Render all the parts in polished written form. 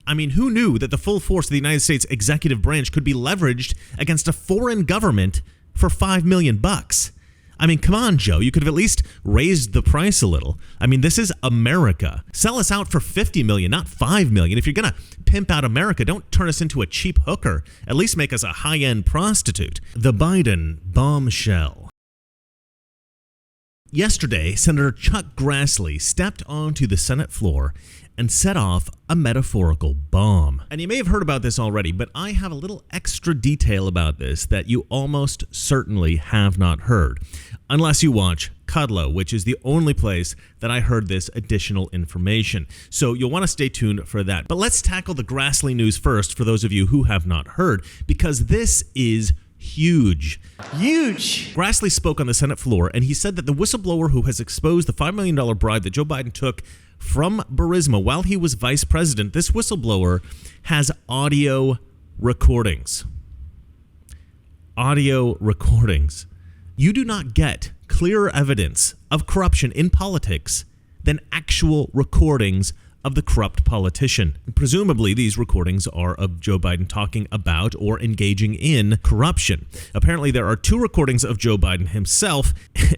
I mean, who knew that the full force of the United States executive branch could be leveraged against a foreign government for $5 million? I mean, come on, Joe. You could have at least raised the price a little. I mean, this is America. Sell us out for $50 million, not $5 million. If you're going to pimp out America, don't turn us into a cheap hooker. At least make us a high-end prostitute. The Biden bombshell. Yesterday, Senator Chuck Grassley stepped onto the Senate floor and set off a metaphorical bomb. And you may have heard about this already, but I have a little extra detail about this that you almost certainly have not heard, unless you watch Kudlow, which is the only place that I heard this additional information. So you'll want to stay tuned for that. But let's tackle the Grassley news first for those of you who have not heard, because this is huge. Huge. Grassley spoke on the Senate floor, and he said that the whistleblower who has exposed the $5 million bribe that Joe Biden took from Burisma while he was vice president, this whistleblower has audio recordings. Audio recordings. You do not get clearer evidence of corruption in politics than actual recordings of the corrupt politician. Presumably, these recordings are of Joe Biden talking about or engaging in corruption. Apparently, there are 2 recordings of Joe Biden himself,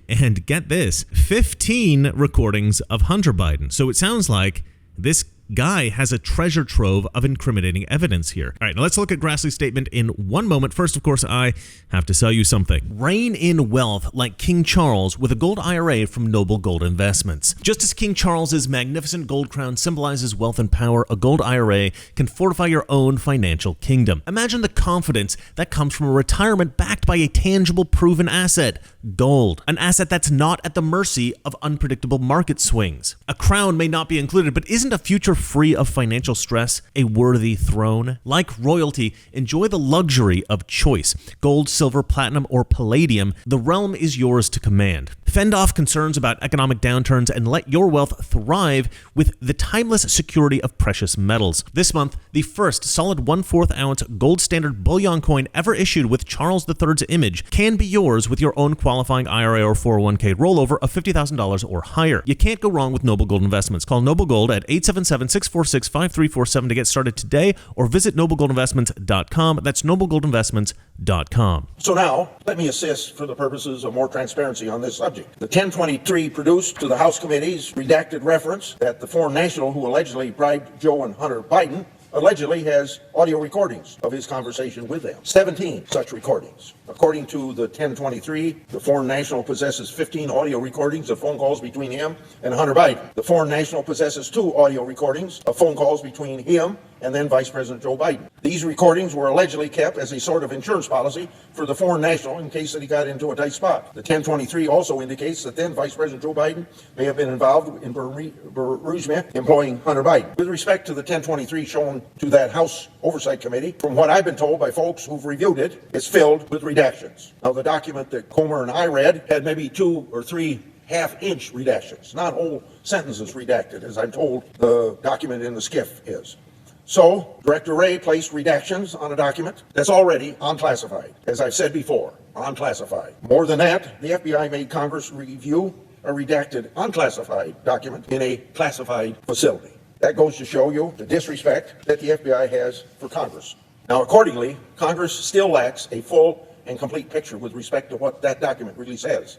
and get this, 15 recordings of Hunter Biden. So it sounds like this guy has a treasure trove of incriminating evidence here. All right, now let's look at Grassley's statement in one moment. First, of course, I have to sell you something. Reign in wealth like King Charles with a gold IRA from Noble Gold Investments. Just as King Charles's magnificent gold crown symbolizes wealth and power, a gold IRA can fortify your own financial kingdom. Imagine the confidence that comes from a retirement backed by a tangible, proven asset, gold. An asset that's not at the mercy of unpredictable market swings. A crown may not be included, but isn't a future free of financial stress a worthy throne? Like royalty, enjoy the luxury of choice. Gold, silver, platinum, or palladium, the realm is yours to command. Fend off concerns about economic downturns and let your wealth thrive with the timeless security of precious metals. This month, the first solid 1/4 ounce gold standard bullion coin ever issued with Charles III's image can be yours with your own qualifying IRA or 401k rollover of $50,000 or higher. You can't go wrong with Noble Gold Investments. Call Noble Gold at 877-646-5347 to get started today, or visit noblegoldinvestments.com. That's noblegoldinvestments.com. So now, let me assist for the purposes of more transparency on this subject. The 1023 produced to the House committees redacted reference that the foreign national who allegedly bribed Joe and Hunter Biden allegedly has audio recordings of his conversation with them. 17 such recordings. According to the 1023, the foreign national possesses 15 audio recordings of phone calls between him and Hunter Biden. The foreign national possesses 2 audio recordings of phone calls between him and then Vice President Joe Biden. These recordings were allegedly kept as a sort of insurance policy for the foreign national in case that he got into a tight spot. The 1023 also indicates that then Vice President Joe Biden may have been involved in Burisma employing Hunter Biden. With respect to the 1023 shown to that House Oversight Committee, from what I've been told by folks who've reviewed it, it's filled with redactions. Now, the document that Comer and I read had maybe 2 or 3 half-inch redactions, not whole sentences redacted, as I'm told the document in the SCIF is. So, Director Wray placed redactions on a document that's already unclassified. As I've said before, unclassified. More than that, the FBI made Congress review a redacted, unclassified document in a classified facility. That goes to show you the disrespect that the FBI has for Congress. Now, accordingly, Congress still lacks a full and complete picture with respect to what that document really says.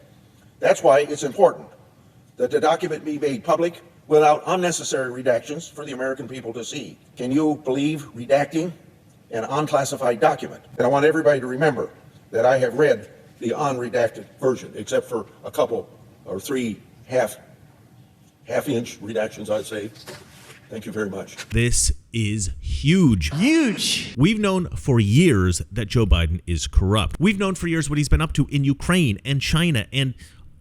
That's why it's important that the document be made public without unnecessary redactions for the American people to see. Can you believe redacting an unclassified document? And I want everybody to remember that I have read the unredacted version, except for a couple or 3 half-inch redactions, I'd say. Thank you very much. This is huge. Huge. We've known for years that Joe Biden is corrupt. We've known for years what he's been up to in Ukraine and China and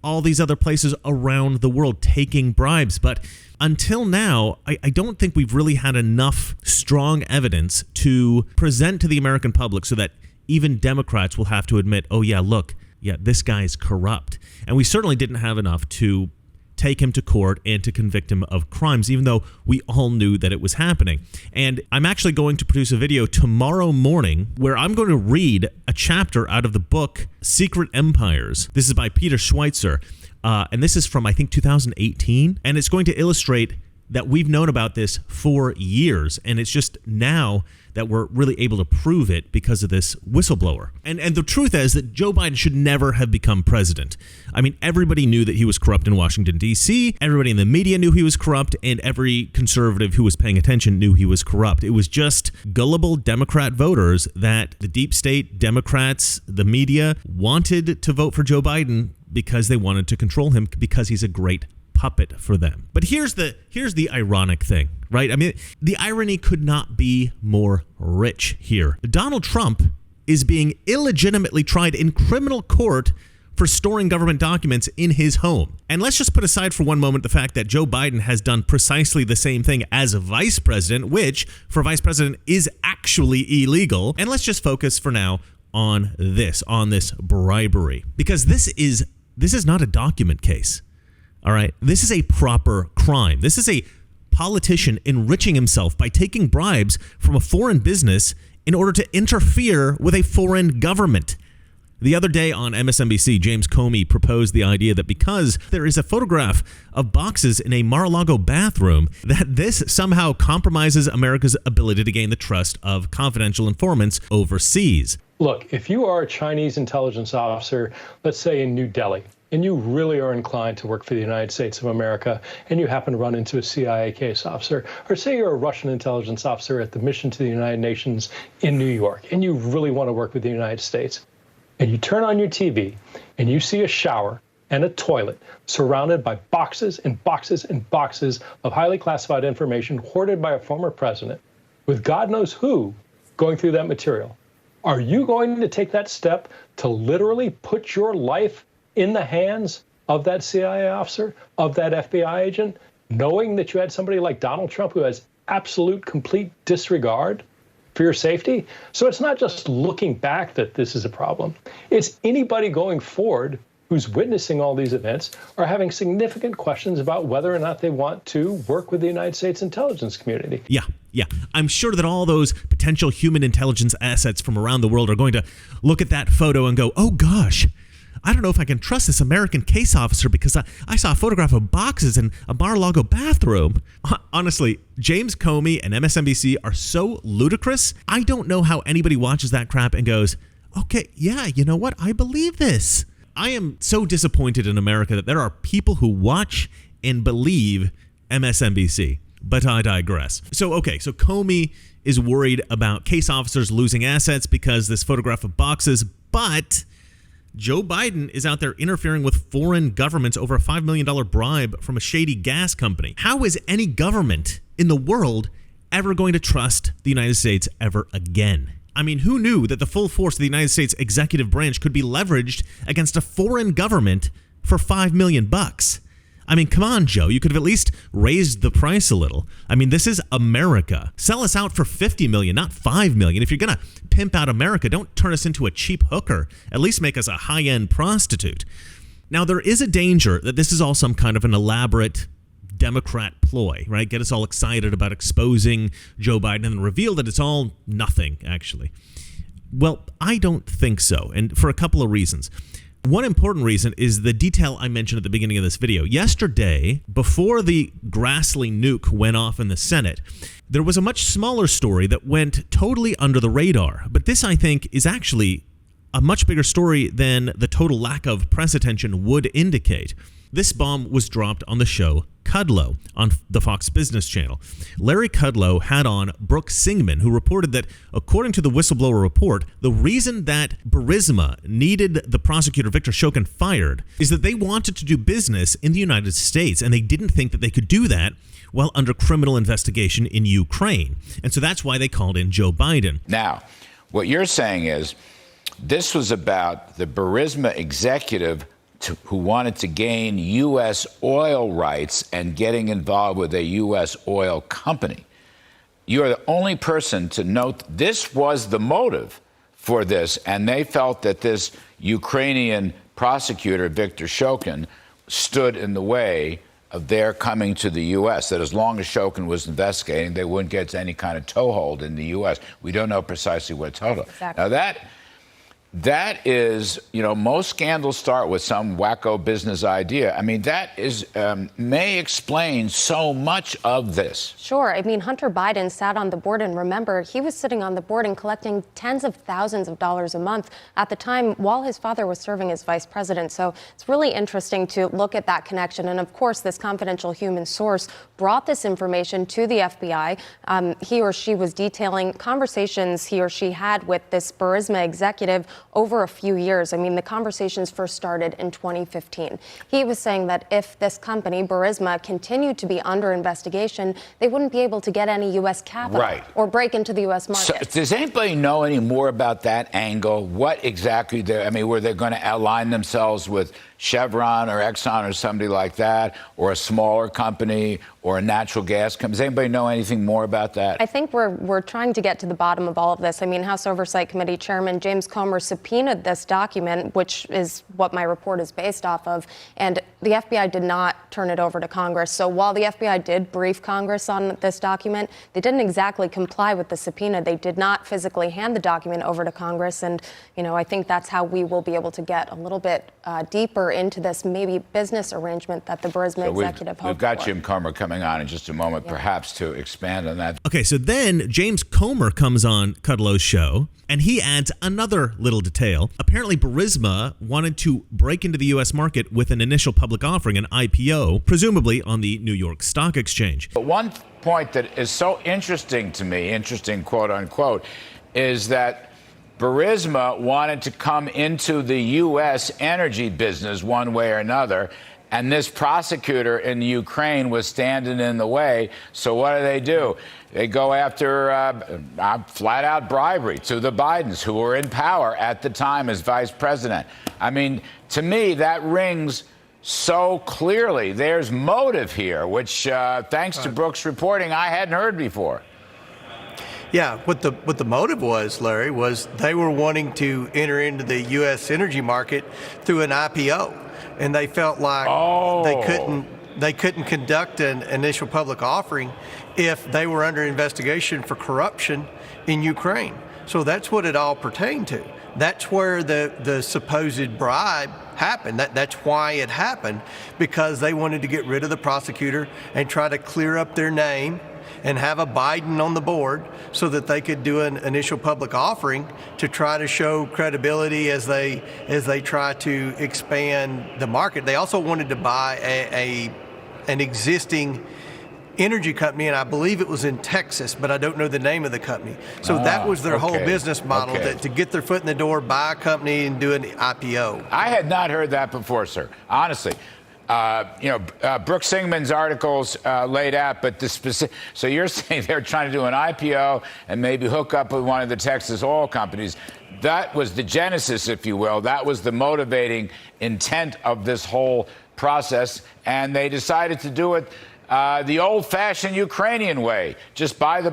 all these other places around the world taking bribes. But until now, I don't think we've really had enough strong evidence to present to the American public so that even Democrats will have to admit, oh yeah, look, yeah, this guy's corrupt. And we certainly didn't have enough to take him to court and to convict him of crimes, even though we all knew that it was happening. And I'm actually going to produce a video tomorrow morning where I'm going to read a chapter out of the book Secret Empires. This is by Peter Schweitzer, and this is from, I think, 2018, and it's going to illustrate that we've known about this for years, and it's just now that we're really able to prove it because of this whistleblower. And the truth is that Joe Biden should never have become president. I mean, everybody knew that he was corrupt in Washington, D.C. Everybody in the media knew he was corrupt, and every conservative who was paying attention knew he was corrupt. It was just gullible Democrat voters that the deep state Democrats, the media, wanted to vote for Joe Biden because they wanted to control him because he's a great puppet for them. But here's the ironic thing, right? I mean, the irony could not be more rich here. Donald Trump is being illegitimately tried in criminal court for storing government documents in his home. And let's just put aside for one moment the fact that Joe Biden has done precisely the same thing as a vice president, which for vice president is actually illegal. And let's just focus for now on this bribery, because this is not a document case. All right. This is a proper crime. This is a politician enriching himself by taking bribes from a foreign business in order to interfere with a foreign government. The other day on MSNBC, James Comey proposed the idea that because there is a photograph of boxes in a Mar-a-Lago bathroom, that this somehow compromises America's ability to gain the trust of confidential informants overseas. Look, if you are a Chinese intelligence officer, let's say in New Delhi, and you really are inclined to work for the United States of America, and you happen to run into a CIA case officer, or say you're a Russian intelligence officer at the mission to the United Nations in New York, and you really want to work with the United States, and you turn on your TV, and you see a shower and a toilet surrounded by boxes and boxes and boxes of highly classified information hoarded by a former president, with God knows who going through that material. Are you going to take that step to literally put your life in the hands of that CIA officer, of that FBI agent, knowing that you had somebody like Donald Trump who has absolute, complete disregard for your safety? So it's not just looking back that this is a problem. It's anybody going forward who's witnessing all these events are having significant questions about whether or not they want to work with the United States intelligence community. Yeah. I'm sure that all those potential human intelligence assets from around the world are going to look at that photo and go, oh gosh, I don't know if I can trust this American case officer because I saw a photograph of boxes in a Mar-a-Lago bathroom. Honestly, James Comey and MSNBC are so ludicrous. I don't know how anybody watches that crap and goes, okay, yeah, you know what? I believe this. I am so disappointed in America that there are people who watch and believe MSNBC. But I digress. So Comey is worried about case officers losing assets because this photograph of boxes, but Joe Biden is out there interfering with foreign governments over a $5 million bribe from a shady gas company. How is any government in the world ever going to trust the United States ever again? I mean, who knew that the full force of the United States executive branch could be leveraged against a foreign government for $5 million? I mean, come on, Joe. You could have at least raised the price a little. I mean, this is America. Sell us out for $50 million, not $5 million. If you're going to pimp out America, don't turn us into a cheap hooker. At least make us a high-end prostitute. Now, there is a danger that this is all some kind of an elaborate Democrat ploy, right? Get us all excited about exposing Joe Biden and reveal that it's all nothing, actually. Well, I don't think so, and for a couple of reasons. One important reason is the detail I mentioned at the beginning of this video. Yesterday, before the Grassley nuke went off in the Senate, there was a much smaller story that went totally under the radar. But this, I think, is actually a much bigger story than the total lack of press attention would indicate. This bomb was dropped on the show Kudlow on the Fox Business Channel. Larry Kudlow had on Brooke Singman, who reported that, according to the whistleblower report, the reason that Burisma needed the prosecutor Victor Shokin fired is that they wanted to do business in the United States, and they didn't think that they could do that while under criminal investigation in Ukraine. And so that's why they called in Joe Biden. Now, what you're saying is this was about the Burisma executive who wanted to gain U.S. oil rights and getting involved with a U.S. oil company. You are the only person to note this was the motive for this, and they felt that this Ukrainian prosecutor, Victor Shokin, stood in the way of their coming to the U.S., that as long as Shokin was investigating, they wouldn't get to any kind of toehold in the U.S. We don't know precisely what toehold. Exactly. Now, that that is, most scandals start with some wacko business idea. I mean, that is may explain so much of this. Sure. I mean, Hunter Biden sat on the board, and remember, he was sitting on the board and collecting tens of thousands of dollars a month at the time while his father was serving as vice president. So it's really interesting to look at that connection. And of course, this confidential human source brought this information to the FBI. He or she was detailing conversations he or she had with this Burisma executive over a few years. I mean, the conversations first started in 2015. He was saying that if this company, Burisma, continued to be under investigation, they wouldn't be able to get any U.S. capital or break into the U.S. market. So does anybody know any more about that angle? What exactly, were they going to align themselves with Chevron or Exxon or somebody like that, or a smaller company or a natural gas company? Does anybody know anything more about that? I think we're trying to get to the bottom of all of this. I mean, House Oversight Committee Chairman James Comer subpoenaed this document, which is what my report is based off of, and the FBI did not turn it over to Congress. So while the FBI did brief Congress on this document, they didn't exactly comply with the subpoena. They did not physically hand the document over to Congress, and I think that's how we will be able to get a little bit deeper into this maybe business arrangement that the Burisma executive hoped for. We've got Jim Comer coming on in just a moment, perhaps to expand on that. Okay, so then James Comer comes on Kudlow's show, and he adds another little detail. Apparently, Burisma wanted to break into the U.S. market with an initial public offering, an IPO, presumably on the New York Stock Exchange. But one point that is so interesting to me, interesting quote unquote, is that Burisma wanted to come into the U.S. energy business one way or another, and this prosecutor in Ukraine was standing in the way. So what do? They go after flat-out bribery to the Bidens, who were in power at the time as vice president. I mean, to me, that rings so clearly. There's motive here, which, thanks to Brooks' reporting, I hadn't heard before. Yeah, what the motive was, Larry, was they were wanting to enter into the U.S. energy market through an IPO, and they felt like they couldn't conduct an initial public offering if they were under investigation for corruption in Ukraine. So that's what it all pertained to. That's where the supposed bribe happened. That's why it happened, because they wanted to get rid of the prosecutor and try to clear up their name and have a Biden on the board so that they could do an initial public offering to try to show credibility as they try to expand the market. They also wanted to buy an existing energy company, and I believe it was in Texas, but I don't know the name of the company. So that was their whole business model, that to get their foot in the door, buy a company and do an IPO. I had not heard that before, sir, honestly. Brooks Singman's articles laid out, but the specific. So you're saying they're trying to do an IPO and maybe hook up with one of the Texas oil companies. That was the genesis, if you will. That was the motivating intent of this whole process, and they decided to do it the old-fashioned Ukrainian way. Just bribe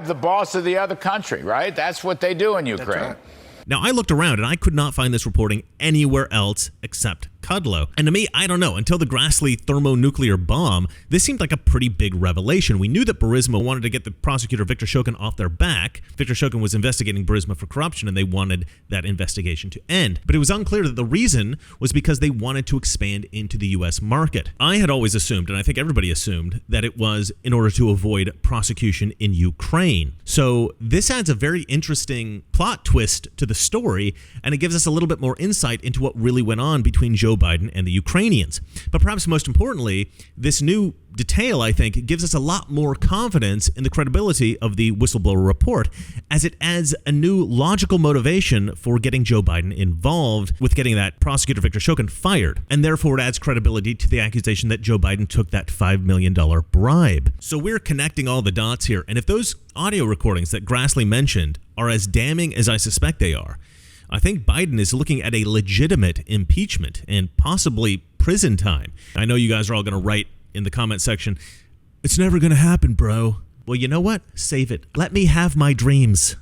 the boss of the other country, right? That's what they do in Ukraine. That's right. Now, I looked around and I could not find this reporting anywhere else except Kudlow. And to me, I don't know, until the Grassley thermonuclear bomb, this seemed like a pretty big revelation. We knew that Burisma wanted to get the prosecutor Victor Shokin off their back. Victor Shokin was investigating Burisma for corruption, and they wanted that investigation to end. But it was unclear that the reason was because they wanted to expand into the U.S. market. I had always assumed, and I think everybody assumed, that it was in order to avoid prosecution in Ukraine. So this adds a very interesting plot twist to the story, and it gives us a little bit more insight into what really went on between Joe Biden and the Ukrainians. But perhaps most importantly, this new detail, I think, gives us a lot more confidence in the credibility of the whistleblower report, as it adds a new logical motivation for getting Joe Biden involved with getting that prosecutor Victor Shokin fired, and therefore it adds credibility to the accusation that Joe Biden took that $5 million bribe. So we're connecting all the dots here, and if those audio recordings that Grassley mentioned are as damning as I suspect they are, I think Biden is looking at a legitimate impeachment and possibly prison time. I know you guys are all going to write in the comment section, "It's never going to happen, bro." Well, you know what? Save it. Let me have my dreams.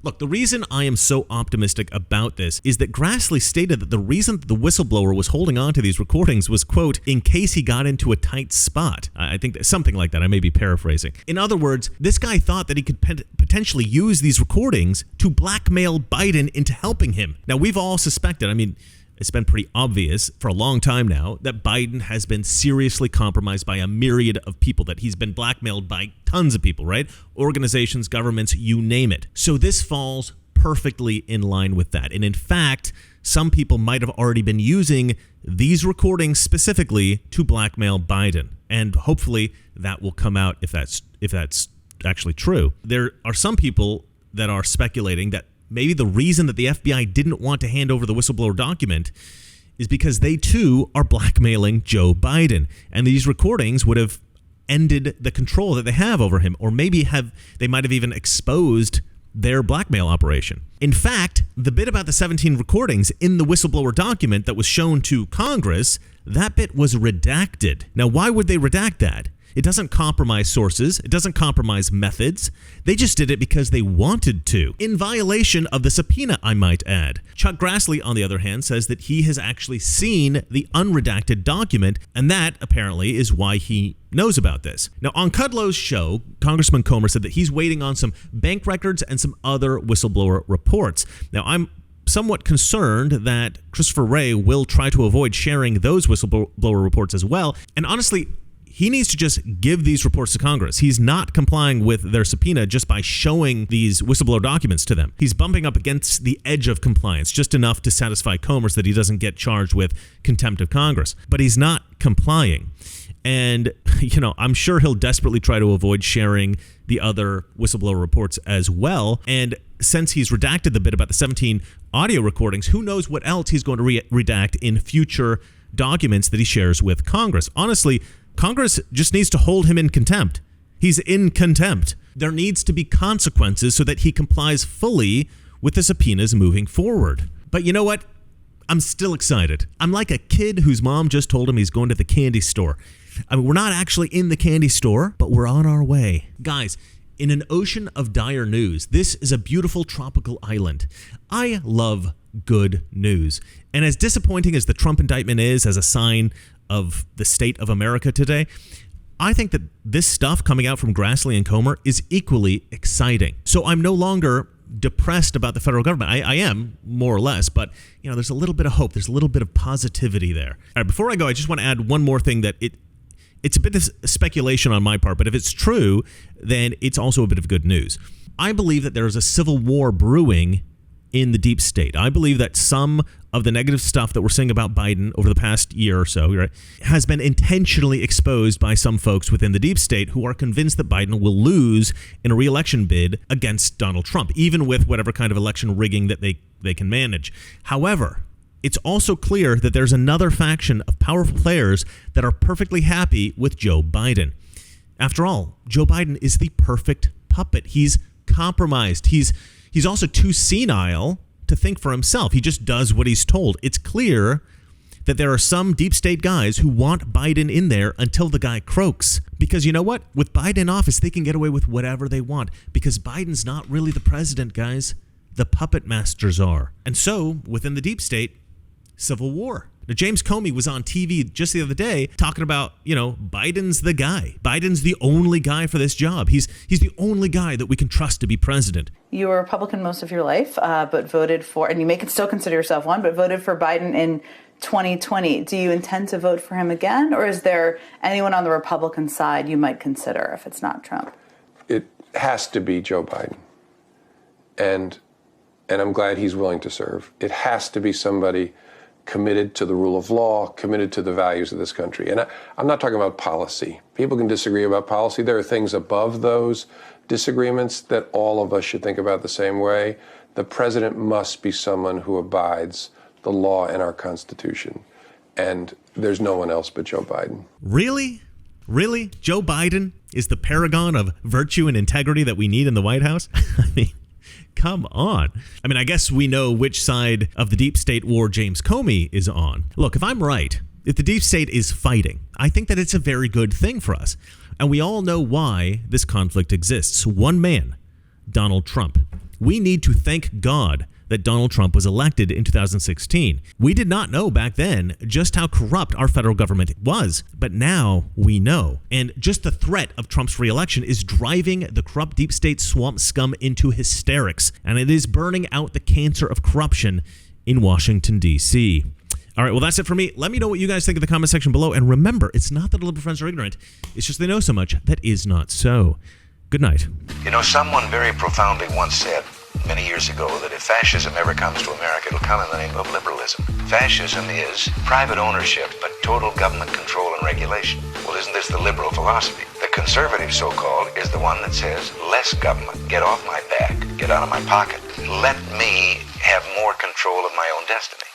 Look, the reason I am so optimistic about this is that Grassley stated that the reason that the whistleblower was holding on to these recordings was, quote, in case he got into a tight spot. I think that something like that. I may be paraphrasing. In other words, this guy thought that he could potentially use these recordings to blackmail Biden into helping him. Now, we've all suspected, it's been pretty obvious for a long time now that Biden has been seriously compromised by a myriad of people, that he's been blackmailed by tons of people, right? Organizations, governments, you name it. So this falls perfectly in line with that. And in fact, some people might have already been using these recordings specifically to blackmail Biden. And hopefully that will come out if that's actually true. There are some people that are speculating that maybe the reason that the FBI didn't want to hand over the whistleblower document is because they too are blackmailing Joe Biden. And these recordings would have ended the control that they have over him, or maybe they might have even exposed their blackmail operation. In fact, the bit about the 17 recordings in the whistleblower document that was shown to Congress, that bit was redacted. Now, why would they redact that? It doesn't compromise sources. It doesn't compromise methods. They just did it because they wanted to, in violation of the subpoena, I might add. Chuck Grassley, on the other hand, says that he has actually seen the unredacted document, and that apparently is why he knows about this. Now, on Kudlow's show, Congressman Comer said that he's waiting on some bank records and some other whistleblower reports. Now, I'm somewhat concerned that Christopher Wray will try to avoid sharing those whistleblower reports as well. And honestly, he needs to just give these reports to Congress. He's not complying with their subpoena just by showing these whistleblower documents to them. He's bumping up against the edge of compliance, just enough to satisfy Comer so that he doesn't get charged with contempt of Congress. But he's not complying. And, I'm sure he'll desperately try to avoid sharing the other whistleblower reports as well. And since he's redacted the bit about the 17 audio recordings, who knows what else he's going to redact in future documents that he shares with Congress. Honestly, Congress just needs to hold him in contempt. He's in contempt. There needs to be consequences so that he complies fully with the subpoenas moving forward. But you know what? I'm still excited. I'm like a kid whose mom just told him he's going to the candy store. We're not actually in the candy store, but we're on our way. Guys, in an ocean of dire news, this is a beautiful tropical island. I love good news. And as disappointing as the Trump indictment is as a sign of the state of America today, I think that this stuff coming out from Grassley and Comer is equally exciting. So I'm no longer depressed about the federal government. I am, more or less, but there's a little bit of hope. There's a little bit of positivity there. All right, before I go, I just want to add one more thing that it's a bit of speculation on my part, but if it's true, then it's also a bit of good news. I believe that there is a civil war brewing in the deep state. I believe that some of the negative stuff that we're seeing about Biden over the past year or so, right, has been intentionally exposed by some folks within the deep state who are convinced that Biden will lose in a re-election bid against Donald Trump, even with whatever kind of election rigging that they can manage. However, it's also clear that there's another faction of powerful players that are perfectly happy with Joe Biden. After all, Joe Biden is the perfect puppet. He's compromised. He's also too senile to think for himself. He just does what he's told. It's clear that there are some deep state guys who want Biden in there until the guy croaks. Because you know what? With Biden in office, they can get away with whatever they want. Because Biden's not really the president, guys. The puppet masters are. And so, within the deep state, civil war. Now, James Comey was on TV just the other day talking about, Biden's the guy. Biden's the only guy for this job. He's the only guy that we can trust to be president. You were a Republican most of your life, but voted for, and you may still consider yourself one, but voted for Biden in 2020. Do you intend to vote for him again? Or is there anyone on the Republican side you might consider if it's not Trump? It has to be Joe Biden. And I'm glad he's willing to serve. It has to be somebody committed to the rule of law, committed to the values of this country. And I'm not talking about policy. People can disagree about policy. There are things above those disagreements that all of us should think about the same way. The president must be someone who abides the law and our Constitution. And there's no one else but Joe Biden. Really? Really? Joe Biden is the paragon of virtue and integrity that we need in the White House? Come on. I guess we know which side of the deep state war James Comey is on. Look, if I'm right, if the deep state is fighting, I think that it's a very good thing for us. And we all know why this conflict exists. One man, Donald Trump. We need to thank God that Donald Trump was elected in 2016. We did not know back then just how corrupt our federal government was, but now we know. And just the threat of Trump's reelection is driving the corrupt deep state swamp scum into hysterics, and it is burning out the cancer of corruption in Washington, D.C. All right, well, that's it for me. Let me know what you guys think in the comment section below. And remember, it's not that liberal friends are ignorant. It's just they know so much that is not so. Good night. You know, someone very profoundly once said many years ago that if fascism ever comes to America, it'll come in the name of liberalism. Fascism is private ownership, but total government control and regulation. Well, isn't this the liberal philosophy? The conservative, so-called, is the one that says, less government, get off my back, get out of my pocket. Let me have more control of my own destiny.